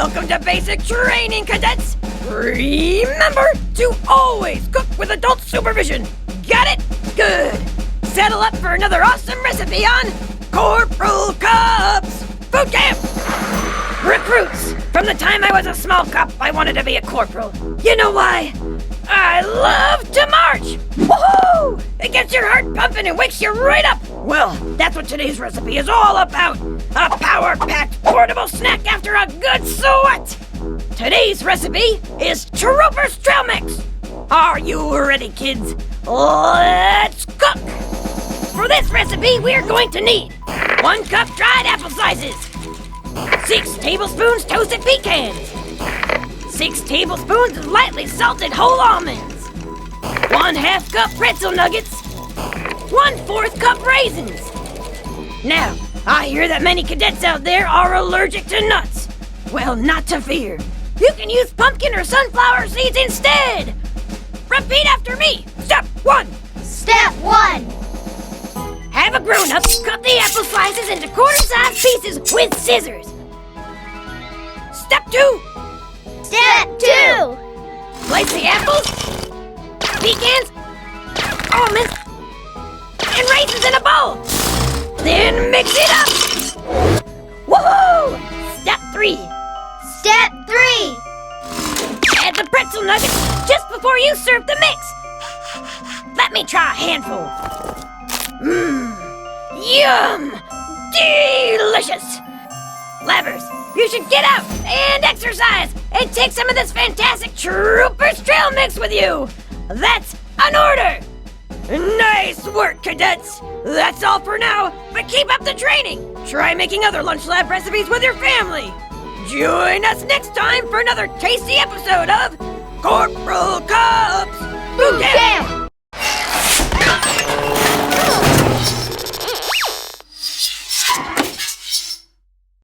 Welcome to basic training, cadets! Remember to always cook with adult supervision. Got it? Good. Settle up for another awesome recipe on Corporal Cup's Food Camp! Recruits, from the time I was a small cop, I wanted to be a corporal. You know why? I love to march! Woohoo! It gets your heart pumping and wakes you right up! Well, that's what today's recipe is all about. A power-packed portable snack after a good sweat! Today's recipe is Trooper's Trail Mix! Are you ready, kids? Let's cook! For this recipe, we're going to need 1 cup dried apple slices, 6 tablespoons toasted pecans, 6 tablespoons of lightly salted whole almonds, 1/2 cup pretzel nuggets, 1/4 cup raisins. Now, I hear that many cadets out there are allergic to nuts. Well, not to fear. You can use pumpkin or sunflower seeds instead. Repeat after me. Step 1. Step 1. Have a grown-up cut the apple slices into quarter-sized pieces with scissors. Step 2. Step 2. Place the apples, pecans, almonds, and raisins in a bowl. Then mix it up. Woohoo! Step 3. Step 3. Add the pretzel nuggets just before you serve the mix. Let me try a handful. Yum! Delicious! Labbers, you should get out and exercise and take some of this fantastic Trooper's Trail Mix with you. That's an order! Nice work, cadets! That's all for now, but keep up the training! Try making other lunch lab recipes with your family! Join us next time for another tasty episode of Corporal Cup's Food Camp!